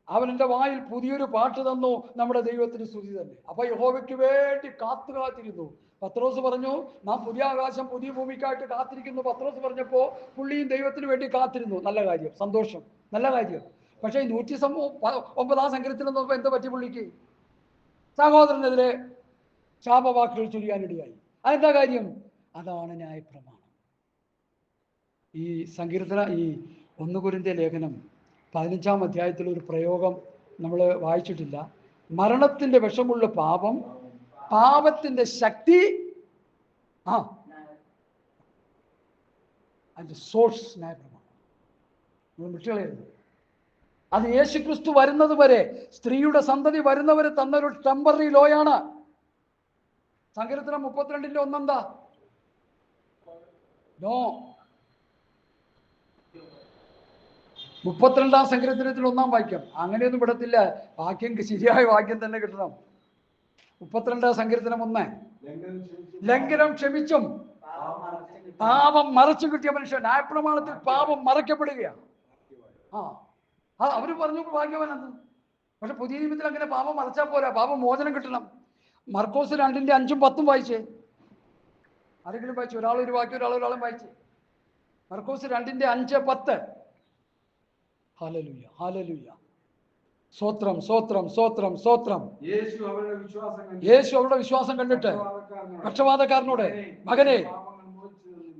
അവൻ എൻ്റെ വായിൽ പുതിയൊരു പാട്ട് തന്നു, നമ്മുടെ ദൈവത്തിന് സ്തുതി തന്നെ. അപ്പൊ യഹോവയ്ക്ക് വേണ്ടി കാത്തിരുന്നു. പത്രോസ് പറഞ്ഞു, നാം പുതിയ ആകാശം പുതിയ ഭൂമിക്കായിട്ട് കാത്തിരിക്കുന്നു. പത്രോസ് പറഞ്ഞപ്പോൾ പുള്ളിയും ദൈവത്തിന് വേണ്ടി കാത്തിരുന്നു. നല്ല കാര്യം, സന്തോഷം, നല്ല കാര്യം. പക്ഷേ 109 സങ്കീർത്തനം നോക്കുമ്പോൾ എന്താ പറ്റി? പുള്ളിക്ക് സഹോദരനെതിരെ ശാപവാക്കുകൾ ചൊരിയാനിടയായി. അതെന്താ കാര്യം? അതാണ് ന്യായപ്രമാണം. ഈ ഈ 1 കൊരിന്ത്യർ ലേഖനം 15-ാം അധ്യായത്തിൽ ഒരു പ്രയോഗം നമ്മൾ വായിച്ചിട്ടില്ല. മരണത്തിന്റെ വിഷമുള്ള പാപം, പാപത്തിന്റെ ശക്തി, അതിന്റെ സോഴ്സ് ന്യായപ്രമാണം. നമ്മൾ വിട്ടുകളയരുത്. അത് യേശുക്രിസ്തു വരുന്നത് വരെ, സ്ത്രീയുടെ സന്തതി വരുന്നവരെ തന്നൊരു ടെമ്പററി ലോയാണ്. സങ്കീർത്തനം 32:1 നോ. 32 സങ്കീർത്തനത്തിൽ 1 വാക്യം. അങ്ങനെയൊന്നും വിടത്തില്ല. വാക്യം ശരിയായ വാക്യം തന്നെ കിട്ടണം. 32 സങ്കീർത്തനം 1. ലംഘനം ക്ഷമിച്ചും പാപം മറച്ചു കിട്ടിയ മനുഷ്യൻ. ന്യായപ്രമാണത്തിൽ പാപം മറയ്ക്കപ്പെടുകയാണ്. അവര് പറഞ്ഞു ഭാഗ്യവാനെന്ന്. പക്ഷെ പുതിയ നിയമത്തിൽ അങ്ങനെ പാപം മറച്ചാൽ പോരാ, പാപം മോചനം കിട്ടണം. മർക്കോസ് 2:5-10 വായിച്ചേ. ആരെങ്കിലും വായിച്ചു? ഒരാളൊരു വാക്യം, ഒരാളും വായിച്ചേ. മർക്കോസ് 2:5-10. Hallelujah, hallelujah. സ്തോത്രം, സ്തോത്രം, സ്തോത്രം, സ്തോത്രം. യേശു അവരുടെ വിശ്വാസം കണ്ടിട്ട് പക്ഷപാതക്കാരനോട്, മകനെ,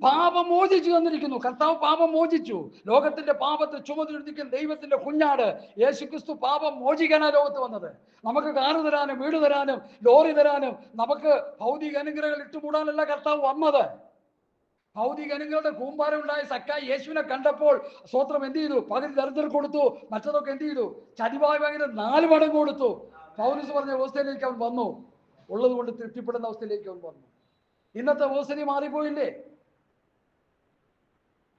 പാപം മോചിച്ചു തന്നിരിക്കുന്നു. കർത്താവ് പാപം മോചിച്ചു. ലോകത്തിന്റെ പാപത്തെ ചുമന്നിരിക്കുന്ന ദൈവത്തിന്റെ കുഞ്ഞാട് യേശുക്രിസ്തു പാപം മോചിക്കാനാണ് ലോകത്ത് വന്നത്. നമുക്ക് കാറ് തരാനും വീട് തരാനും ലോറി തരാനും നമുക്ക് ഭൗതിക അനുഗ്രഹങ്ങൾ ഇട്ടുമൂടാനല്ല കർത്താവ് വന്നത്. ഭൗതിക അനുഗ്രഹങ്ങളുടെ കൂമ്പാരം ഉണ്ടായ സക്കായി യേശുവിനെ കണ്ടപ്പോൾ സ്തോത്രം എന്ത് ചെയ്തു? പകുതി ദരിദ്രർക്ക് കൊടുത്തു. മറ്റതൊക്കെ എന്ത് ചെയ്തു? ചതിവായ ഭയങ്കര 4 മടങ്ങ് കൊടുത്തു. പൗലോസ് പറഞ്ഞ അവസ്ഥയിലേക്ക് അവൻ വന്നു. ഉള്ളത് കൊണ്ട് തൃപ്തിപ്പെടുന്ന അവസ്ഥയിലേക്ക് അവൻ വന്നു. ഇന്നത്തെ അവസ്ഥയിൽ മാറിപ്പോയില്ലേ?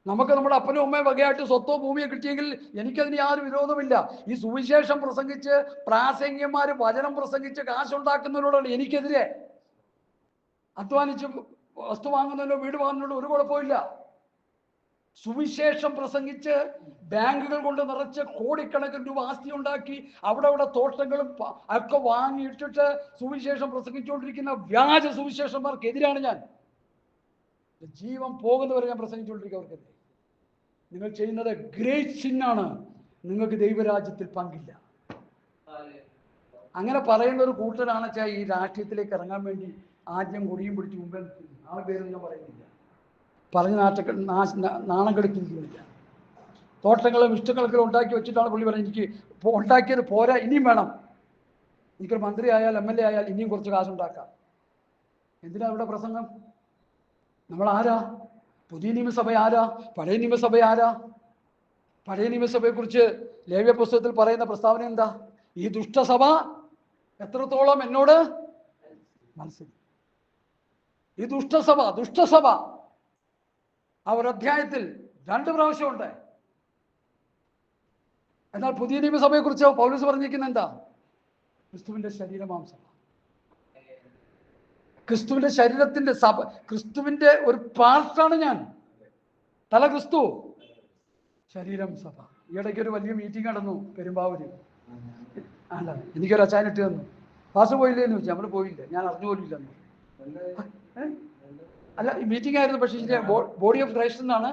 നമുക്ക് നമ്മുടെ അപ്പനും അമ്മയും വകയായിട്ട് സ്വത്തോ ഭൂമിയെ കിട്ടിയെങ്കിൽ എനിക്കതിന് യാതൊരു വിരോധമില്ല. ഈ സുവിശേഷം പ്രസംഗിച്ച് പ്രാസംഗ്യന്മാര് വചനം പ്രസംഗിച്ച് കാശുണ്ടാക്കുന്നവരോടാണ് എനിക്കെതിരെ. അധ്വാനിച്ച് വസ്തു വാങ്ങുന്നതിനോ വീട് വാങ്ങുന്നതിനോ ഒരു കുഴപ്പമില്ല. സുവിശേഷം പ്രസംഗിച്ച് ബാങ്കുകൾ കൊണ്ട് നിറച്ച് കോടിക്കണക്കിന് രൂപ ആസ്തി ഉണ്ടാക്കി അവിടെ തോട്ടങ്ങളും ഒക്കെ വാങ്ങിയിട്ടിട്ട് സുവിശേഷം പ്രസംഗിച്ചുകൊണ്ടിരിക്കുന്ന വ്യാജ സുവിശേഷന്മാർക്കെതിരാണ് ഞാൻ. ജീവൻ പോകുന്നവരെ ഞാൻ പ്രസംഗിച്ചുകൊണ്ടിരിക്കുന്നവർക്കെതിരെ. നിങ്ങൾ ചെയ്യുന്നത് ഗ്രേറ്റ് സിന്നാണ്. നിങ്ങൾക്ക് ദൈവരാജ്യത്തിൽ പങ്കില്ല. അങ്ങനെ പറയുന്ന ഒരു കൂട്ടരാണ് ഈ രാഷ്ട്രീയത്തിലേക്ക് ഇറങ്ങാൻ വേണ്ടി ആദ്യം കൊടിയും പിടിച്ച് മുമ്പേ നിൽക്കുന്നു. ആ പേരൊന്നും ഞാൻ പറയുന്നില്ല. പറഞ്ഞ് നാണം കെടുത്തിരിക്കുന്നില്ല. തോട്ടങ്ങളും ഇഷ്ടങ്ങളൊക്കെ ഉണ്ടാക്കി വെച്ചിട്ടാണ് പുള്ളി പറയുന്നത് എനിക്ക് ഉണ്ടാക്കിയത് പോരാ, ഇനിയും വേണം. എനിക്കൊരു മന്ത്രി ആയാൽ MLA ആയാൽ ഇനിയും കുറച്ച് കാശുണ്ടാക്കാം. എന്തിനാ ഇവിടെ പ്രസംഗം? നമ്മൾ ആരാ? പുതിയ നിയമസഭ ആരാ? പഴയ നിയമസഭ ആരാ? പഴയ നിയമസഭയെക്കുറിച്ച് ലേവ്യ പുസ്തകത്തിൽ പറയുന്ന പ്രസ്താവന എന്താ? ഈ ദുഷ്ടസഭ എത്രത്തോളം എന്നോട് മനസ്സിലായി. ഈ ദുഷ്ടസഭ ആ ഒരു അധ്യായത്തിൽ 2 പ്രാവശ്യമുണ്ട്. എന്നാൽ പുതിയ നിയമസഭയെക്കുറിച്ച് പൗലോസ് പറഞ്ഞിരിക്കുന്നത് എന്താ? ക്രിസ്തുവിന്റെ ശരീരമാംസം. ക്രിസ്തുവിന്റെ ശരീരത്തിന്റെ സഭ, ക്രിസ്തുവിന്റെ ഒരു പാർട്ടാണ് ഞാൻ. തല ക്രിസ്തു, ശരീരം സഭ. ഈയിടയ്ക്ക് ഒരു വലിയ മീറ്റിംഗ് നടന്നു പെരുമ്പാവൂര്. അല്ല, എനിക്കൊരു അച്ചാനിട്ട് തന്നു. പാസ് പോയില്ലേ എന്ന് ചോദിച്ചു. നമ്മൾ പോയില്ല, ഞാൻ അറിഞ്ഞുപോലില്ല. അല്ല, ഈ മീറ്റിംഗ് ആയിരുന്നു. പക്ഷേ ബോഡി ഓഫ് ക്രൈസ്റ്റ് എന്നാണ്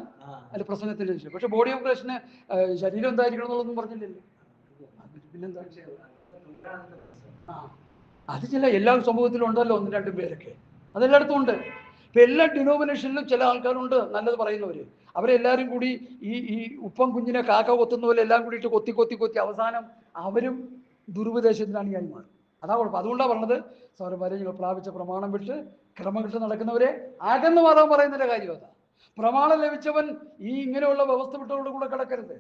അല്ല പ്രസംഗത്തിന്റെ വിഷയം. പക്ഷെ ബോഡി ഓഫ് ക്രൈസ്റ്റിന് ശരീരം എന്തായിരിക്കണം എന്നുള്ളതൊന്നും പറഞ്ഞില്ലല്ലോ. പിന്നെന്താ? അത് ചില എല്ലാ സമൂഹത്തിലും ഉണ്ടല്ലോ 1-2 പേരൊക്കെ. അതെല്ലായിടത്തും ഉണ്ട്. ഇപ്പം എല്ലാ ഡിനോമിനേഷനിലും ചില ആൾക്കാരുണ്ട് നല്ലത് പറയുന്നവര്. അവരെല്ലാവരും കൂടി ഈ ഉപ്പം കുഞ്ഞിനെ കാക്ക കൊത്തുന്ന പോലെ എല്ലാം കൂടിയിട്ട് കൊത്തി അവസാനം അവരും ദുരുപദേശത്തിലാണ് ആയി മാറും. അതാ കുഴപ്പം. അതുകൊണ്ടാണ് പറഞ്ഞത്, സൗരന്മാരെ നിങ്ങൾ പ്രാപിച്ച പ്രമാണം വിട്ട് ക്രമം വിട്ട് നടക്കുന്നവരെ അകന്ന് മാറാൻ പറയുന്നതിന്റെ കാര്യം അതാ. പ്രമാണം ലഭിച്ചവൻ ഈ ഇങ്ങനെയുള്ള വ്യവസ്ഥ വിട്ടവരുടെ കൂടെ കിടക്കരുത്.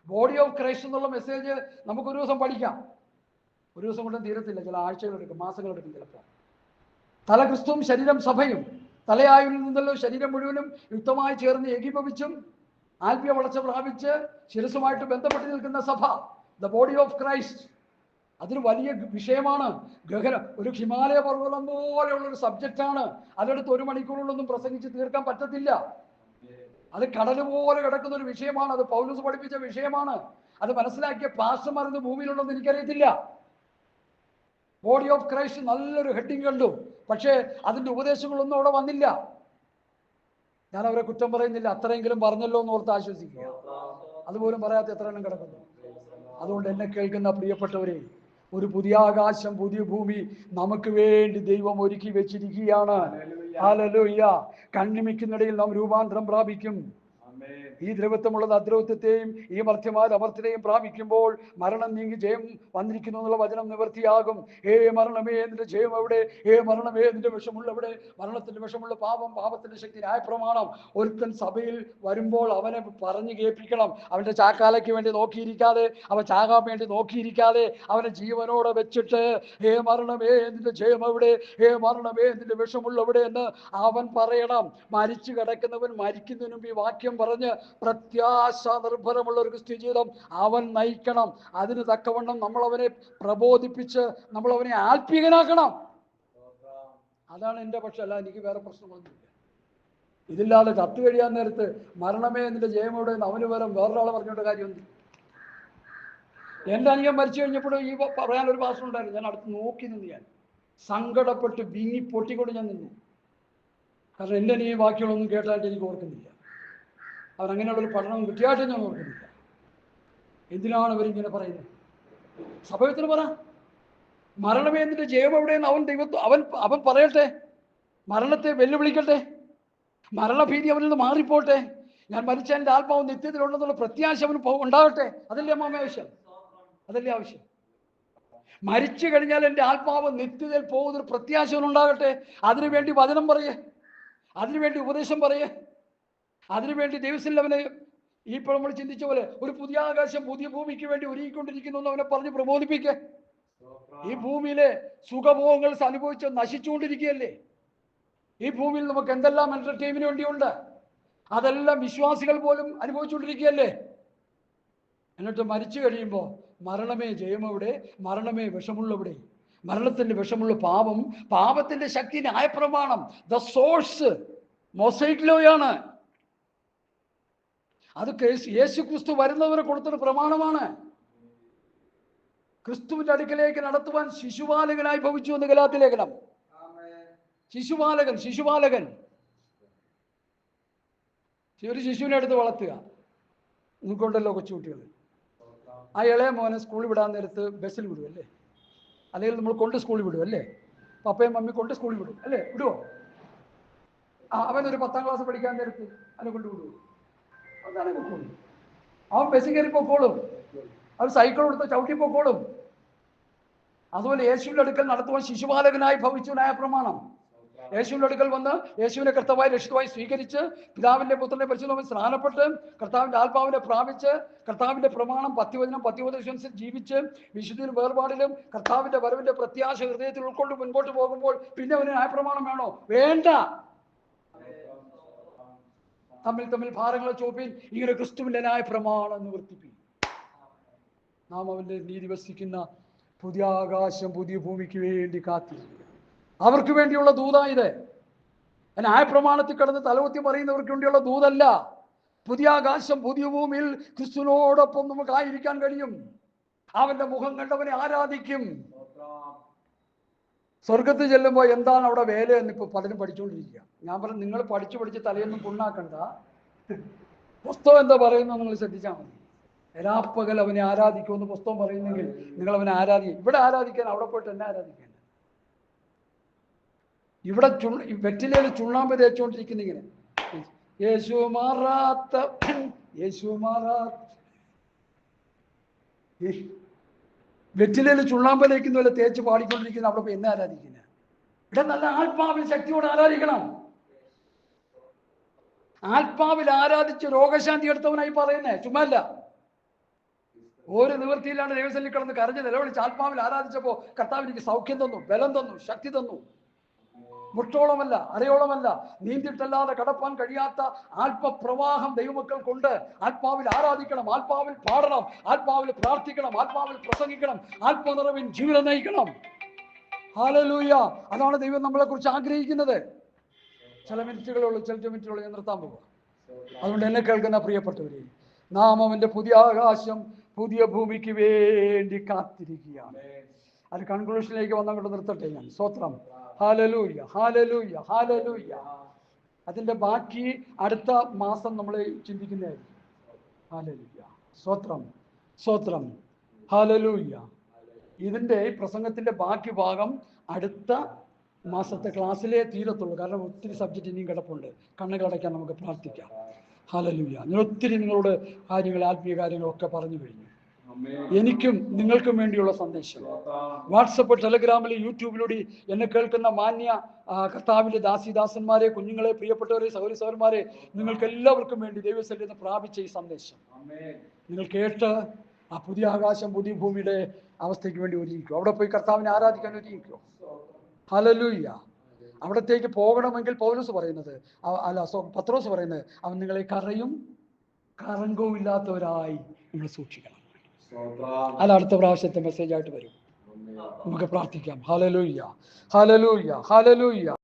ബോഡി ഓഫ് ക്രൈസ്റ്റ് എന്നുള്ള മെസ്സേജ് നമുക്കൊരു ദിവസം പഠിക്കാം. ഒരു ദിവസം കൊണ്ടും തീരത്തില്ല. ചില ആഴ്ചകളെടുക്കും, മാസങ്ങളെടുക്കും ചിലപ്പോൾ. തല ക്രിസ്തുവും ശരീരം സഭയും. തലയായിൽ നിന്നല്ലോ ശരീരം മുഴുവനും യുക്തമായി ചേർന്ന് ഏകീഭവിച്ചും ആത്മീയ വളർച്ച പ്രാപിച്ച് ശിരസുമായിട്ട് ബന്ധപ്പെട്ട് നിൽക്കുന്ന സഭ, ദ ബോഡി ഓഫ് ക്രൈസ്റ്റ്. അതൊരു വലിയ വിഷയമാണ്. ഒരു ഹിമാലയ പർവ്വതം പോലെയുള്ളൊരു സബ്ജക്റ്റാണ്. അതെടുത്ത് 1 മണിക്കൂറുകളൊന്നും പ്രസംഗിച്ച് തീർക്കാൻ പറ്റത്തില്ല. അത് കടൽ പോലെ കിടക്കുന്ന ഒരു വിഷയമാണ്. അത് പൗലോസ് പഠിപ്പിച്ച വിഷയമാണ്. അത് മനസ്സിലാക്കിയ പാസ്റ്റർമാർ ഇന്ന് ഭൂമിയിലുണ്ടെന്ന് എനിക്കറിയത്തില്ല. ബോഡി ഓഫ് ക്രൈസ്റ്റ് നല്ലൊരു ഹെഡിങ് കണ്ടു. പക്ഷേ അതിൻ്റെ ഉപദേശങ്ങളൊന്നും അവിടെ വന്നില്ല. ഞാൻ അവരെ കുറ്റം പറയുന്നില്ല. അത്രയെങ്കിലും പറഞ്ഞല്ലോ എന്ന് ഓർത്ത് ആശ്വസിക്കുക. അതുപോലും പറയാത്ത എത്ര എണ്ണം കിടക്കുന്നു. അതുകൊണ്ട് എന്നെ കേൾക്കുന്ന പ്രിയപ്പെട്ടവരെ, ഒരു പുതിയ ആകാശം പുതിയ ഭൂമി നമുക്ക് വേണ്ടി ദൈവം ഒരുക്കി വെച്ചിരിക്കുകയാണ്. ഹല്ലേലൂയ. കണ്ണിമിക്കുന്നിടയിൽ നാം രൂപാന്തരം പ്രാപിക്കും. ഈ ദ്രവത്വമുള്ളത് അദ്രവത്വത്തെയും ഈ മർത്യമായ അമർത്യതയും പ്രാപിക്കുമ്പോൾ മരണം നീങ്ങി ജയം വന്നിരിക്കുന്നു എന്നുള്ള വചനം നിവൃത്തിയാകും. മരണമേ നിന്റെ ജയം എവിടെ? മരണമേ നിന്റെ വിഷമുള്ള എവിടെ? മരണത്തിന്റെ വിഷമുള്ള പാപം, പാപത്തിന്റെ ശക്തി, ന്യായപ്രമാണം. ഒരുത്തൻ സഭയിൽ വരുമ്പോൾ അവനെ പറഞ്ഞു കേൾപ്പിക്കണം. അവന്റെ ചാക്കാലയ്ക്ക് വേണ്ടി നോക്കിയിരിക്കാതെ, അവൻ ചാകാൻ വേണ്ടി നോക്കിയിരിക്കാതെ, അവനെ ജീവനോടെ വെച്ചിട്ട് മരണമേ നിന്റെ ജയം എവിടെ? മരണമേ നിന്റെ വിഷമുള്ള എവിടെ എന്ന് അവൻ പറയണം. മരിച്ചു കിടക്കുന്നവൻ മരിക്കുന്നതിന് മുമ്പ് ഈ വാക്യം പറഞ്ഞ് പ്രത്യാശ നിർഭരമുള്ള ഒരു ക്രിസ്ത്യ ജീവിതം അവൻ നയിക്കണം. അതിന് തക്കവണ്ണം നമ്മളവനെ പ്രബോധിപ്പിച്ച് നമ്മളവനെ ആത്മീകനാക്കണം. അതാണ് എൻ്റെ പക്ഷം. അല്ല, എനിക്ക് വേറെ പ്രശ്നമൊന്നുമില്ല. ഇതില്ലാതെ കത്ത് കഴിയാൻ നേരത്ത് മരണമേ നിന്റെ ജയമോടെ അവന് വേറൊരാളെ പറഞ്ഞോണ്ട കാര്യമൊന്നും. എൻ്റെ അനിയൻ മരിച്ചു കഴിഞ്ഞപ്പോഴും ഈ പറയാനൊരു ഭാഷ ഉണ്ടായിരുന്നു. ഞാൻ അടുത്ത് നോക്കി നിന്ന്, ഞാൻ സങ്കടപ്പെട്ട് വിങ്ങി പൊട്ടിക്കൊണ്ട് ഞാൻ നിന്നു. കാരണം എൻ്റെ ഈ വാക്കുകളൊന്നും കേട്ടായിട്ട് എനിക്ക് ഓർക്കുന്നില്ല. അവരങ്ങനെയുള്ളൊരു പഠനം കിട്ടിയായിട്ട് ഞാൻ ഓർക്കുന്നില്ല. എന്തിനാണ് അവരിങ്ങനെ പറയുന്നത്? സഭയത്തിന് പറ, മരണമേ എന്നിട്ട് ജയം എവിടെയെന്ന് അവൻ പറയട്ടെ. മരണത്തെ വെല്ലുവിളിക്കട്ടെ. മരണഭീതി അവനിൽ നിന്ന് മാറിപ്പോട്ടെ. ഞാൻ മരിച്ച എൻ്റെ ആത്മാവ് നിത്യത്തിലുണ്ടെന്നുള്ള പ്രത്യാശ അവന് ഉണ്ടാകട്ടെ. അതല്ലേ അമ്മാമ ആവശ്യം? അതല്ലേ ആവശ്യം? മരിച്ചു കഴിഞ്ഞാൽ എൻ്റെ ആത്മാവ് നിത്യതയിൽ പോകുന്നൊരു പ്രത്യാശ അവനുണ്ടാകട്ടെ. അതിനുവേണ്ടി വചനം പറയേ, അതിനുവേണ്ടി ഉപദേശം പറയേ, അതിനുവേണ്ടി ദൈവത്തിൽ അവനെ ഇപ്പോൾ നമ്മൾ ചിന്തിച്ച പോലെ ഒരു പുതിയ ആകാശം പുതിയ ഭൂമിക്ക് വേണ്ടി ഒരുങ്ങിക്കൊണ്ടിരിക്കുന്നു എന്ന് അവനെ പറഞ്ഞ് പ്രബോധിപ്പിക്കേ. ഈ ഭൂമിയിലെ സുഖഭോഗങ്ങൾ അനുഭവിച്ച് നശിച്ചുകൊണ്ടിരിക്കുകയല്ലേ. ഈ ഭൂമിയിൽ നമുക്ക് എന്തെല്ലാം എന്റർടൈൻമെന്റ് വേണ്ടിയുണ്ട്, അതെല്ലാം വിശ്വാസികൾ പോലും അനുഭവിച്ചുകൊണ്ടിരിക്കുകയല്ലേ. എന്നിട്ട് മരിച്ചു കഴിയുമ്പോൾ മരണമേ ജയമെവിടെ? മരണമേ വിഷമുള്ളവിടെ? മരണത്തിന്റെ വിഷമുള്ള പാപം, പാപത്തിന്റെ ശക്തി ന്യായപ്രമാണം, ദ സോഴ്സ് മോസൈക് ലോയാണ്. അത് യേശു ക്രിസ്തു വരുന്നവരെ കൊടുത്തൊരു പ്രമാണമാണ്. ക്രിസ്തുവിന്റെ അടുക്കലേക്ക് നടത്തുവാൻ ശിശുപാലകനായി ഭവിച്ചു എന്ന് ഗലാത്യ ലേഖനം. ശിശുപാലകൻ ഒരു ശിശുവിനെ എടുത്ത് വളർത്തുക. നിങ്ങൾക്കുണ്ടല്ലോ കൊച്ചുകുട്ടികൾ. ആ ഇളയ മോനെ സ്കൂളിൽ വിടാൻ നേരത്ത് ബസ്സിൽ വിടുമല്ലേ, അല്ലെങ്കിൽ നമ്മൾ കൊണ്ട് സ്കൂളിൽ വിടുമല്ലേ? പപ്പയും മമ്മി കൊണ്ട് സ്കൂളിൽ വിടും അല്ലേ? വിടുവോ? അവനൊരു 10ാം ക്ലാസ് പഠിക്കാൻ നേരത്ത് അവനെ കൊണ്ട് വിടുവോ? അതാണ് പൊക്കോളും. അവൻ ബസ്സിൽ കയറി പൊക്കോളും. അവൻ സൈക്കിൾ കൊടുത്ത് ചവിട്ടി പൊക്കോളും. അതുപോലെ യേശുവിന്റെ അടുക്കൽ നടത്തുവാൻ ശിശുപാലകനായി ഭവിച്ചു ന്യായപ്രമാണം. യേശുവിന്റെ അടുക്കൽ വന്ന് യേശുവിനെ കർത്താവായി രക്ഷിതാവായി സ്വീകരിച്ച് പിതാവിന്റെ പുത്രനെ പരിശുദ്ധമായി സ്നാനപ്പെട്ട് കർത്താവിന്റെ ആത്മാവിനെ പ്രാപിച്ച് കർത്താവിന്റെ പ്രമാണം പത്യവചനം ജീവിച്ച് വിശുദ്ധിയിലും വേർപാടിലും കർത്താവിന്റെ വരവിന്റെ പ്രത്യാശ ഹൃദയത്തിൽ ഉൾക്കൊണ്ട് മുൻപോട്ട് പോകുമ്പോൾ പിന്നെ അവന് ന്യായപ്രമാണം വേണോ? വേണ്ട. തമ്മിൽ ഭാരങ്ങളെ ചോപ്പിൻ, ഇങ്ങനെ ക്രിസ്തുവിന്റെ ന്യായപ്രമാണം നിവർത്തിപ്പിൻ. നാം അവന്റെ നീതി വസിക്കുന്ന പുതിയ ആകാശം പുതിയ ഭൂമിക്ക് വേണ്ടി കാത്തിരിക്കുക. അവർക്ക് വേണ്ടിയുള്ള ദൂതായത്. ന്യായപ്രമാണത്തിൽ കിടന്ന് തലകുത്തി പറയുന്നവർക്ക് വേണ്ടിയുള്ള ദൂതല്ല. പുതിയ ആകാശം പുതിയ ഭൂമിയിൽ ക്രിസ്തുവിനോടൊപ്പം നമുക്ക് ആയിരിക്കാൻ കഴിയും. അവന്റെ മുഖം കണ്ടവനെ ആരാധിക്കും. സ്വർഗത്തിൽ ചെല്ലുമ്പോൾ എന്താണ് അവിടെ വേല എന്നിപ്പോ പലരും പഠിച്ചുകൊണ്ടിരിക്കുക. ഞാൻ പറഞ്ഞു, നിങ്ങൾ പഠിച്ച് തലയൊന്നും പുണ്ണാക്കണ്ട. പുസ്തകം എന്താ പറയുന്നത് നിങ്ങൾ ശ്രദ്ധിച്ചാൽ മതി. രാപ്പകൽ അവനെ ആരാധിക്കുമെന്ന് പുസ്തകം പറയുന്നെങ്കിൽ നിങ്ങൾ അവനെ ആരാധിക്കും. ഇവിടെ ആരാധിക്കാൻ അവിടെ പോയിട്ട് എന്നെ ആരാധിക്കാൻ. ഇവിടെ വെറ്റിലയിൽ ചുണ്ണാമ്പ് തേച്ചുകൊണ്ടിരിക്കുന്ന ഇങ്ങനെ യേശു മാറാത്ത വെറ്റിലയിൽ ചുണ്ണാമ്പ് തേക്കുന്ന പോലെ തേച്ച് പാടിക്കൊണ്ടിരിക്കുന്ന അവിടെ പോയി എന്നെ ആരാധിക്കുന്നത്. ഇവിടെ നല്ല ആത്മാവിൽ ശക്തിയോടെ ആരാധിക്കണം. ആത്മാവിൽ ആരാധിച്ച് രോഗശാന്തി എടുത്തവനായി പറയുന്നേ, ചുമ്മാല്ല. ഒരു നിവൃത്തിയില്ലാണ്ട് ദൈവസന്നിധിയിൽ കിടന്ന് കരഞ്ഞ് നിലവിളിച്ച് ആത്മാവിൽ ആരാധിച്ചപ്പോ കർത്താവ് എനിക്ക് സൗഖ്യം തന്നു, ബലം തന്നു, ശക്തി തന്നു. മുട്ടോളമല്ല, അരയോളമല്ല, നീന്തിട്ടല്ലാതെ കടപ്പാൻ കഴിയാത്ത ആത്മപ്രവാഹം ദൈവമക്കൾ കൊണ്ട് ആത്മാവിൽ ആരാധിക്കണം, ആത്മാവിൽ പാടണം, ആത്മാവിൽ പ്രാർത്ഥിക്കണം, ആത്മാവിൽ പ്രസംഗിക്കണം, ആത്മനിറവിൻ ജീവിതം നയിക്കണം. ഹല്ലേലൂയ. അതാണ് ദൈവം നമ്മളെ കുറിച്ച് ആഗ്രഹിക്കുന്നത്. ചില മിനിറ്റുകളുള്ളൂ ഞാൻ നിർത്താൻ പോകുക. അതുകൊണ്ട് എന്നെ കേൾക്കുന്ന പ്രിയപ്പെട്ടവരെ, നാം അവന്റെ പുതിയ ആകാശം പുതിയ ഭൂമിക്ക് വേണ്ടി കാത്തിരിക്കുകയാണ്. അത് കൺക്ലൂഷനിലേക്ക് വന്നങ്ങോട്ട് നിർത്തട്ടെ ഞാൻ. സ്തോത്രം. Hallelujah, hallelujah, hallelujah. അതിന്റെ ബാക്കി അടുത്ത മാസം നമ്മൾ ചിന്തിക്കുന്നതായിരിക്കും. ഹല്ലേലൂയ, സ്തോത്രം, സ്തോത്രം, ഹല്ലേലൂയ. ഇതിന്റെ പ്രസംഗത്തിന്റെ ബാക്കി ഭാഗം അടുത്ത മാസത്തെ ക്ലാസ്സിലേ തീരത്തുള്ളൂ. കാരണം ഒത്തിരി സബ്ജക്റ്റ് ഇനിയും കിടപ്പുണ്ട്. കണ്ണുകളടയ്ക്കാൻ നമുക്ക് പ്രാർത്ഥിക്കാം. ഹല്ലേലൂയ. ഞാൻ ഒത്തിരി നിങ്ങളോട് കാര്യങ്ങൾ, ആത്മീയ കാര്യങ്ങളൊക്കെ പറഞ്ഞു കഴിഞ്ഞു. എനിക്കും നിങ്ങൾക്കും വേണ്ടിയുള്ള സന്ദേശം വാട്സപ്പ്, ടെലഗ്രാമിൽ, യൂട്യൂബിലൂടെ എന്നെ കേൾക്കുന്ന മാന്യ കർത്താവിൻ്റെ ദാസിദാസന്മാരെ, കുഞ്ഞുങ്ങളെ, പ്രിയപ്പെട്ടവരെ, സഹോദരി സഹോദരന്മാരെ, നിങ്ങൾക്ക് എല്ലാവർക്കും വേണ്ടി ദൈവസന്നിധിയിൽ നിന്ന് പ്രാപിച്ച ഈ സന്ദേശം നിങ്ങൾ കേട്ട് ആ പുതിയ ആകാശം, പുതിയ ഭൂമിയുടെ അവസ്ഥയ്ക്ക് വേണ്ടി ഒരുങ്ങിക്കോ. അവിടെ പോയി കർത്താവിനെ ആരാധിക്കാൻ ഒരുങ്ങിക്കോ. ഹല്ലേലൂയ. അവിടത്തേക്ക് പോകണമെങ്കിൽ പൗലോസ് പറയുന്നത്, പത്രോസ് പറയുന്നത്, അവൻ നിങ്ങളെ കറയും കറങ്കവും ഇല്ലാത്തവരായി നിങ്ങൾ സൂക്ഷിക്കണം. അല്ല, അടുത്ത പ്രാവശ്യത്തെ മെസ്സേജ് ആയിട്ട് വരും. നമുക്ക് പ്രാർത്ഥിക്കാം. Hallelujah, hallelujah, hallelujah.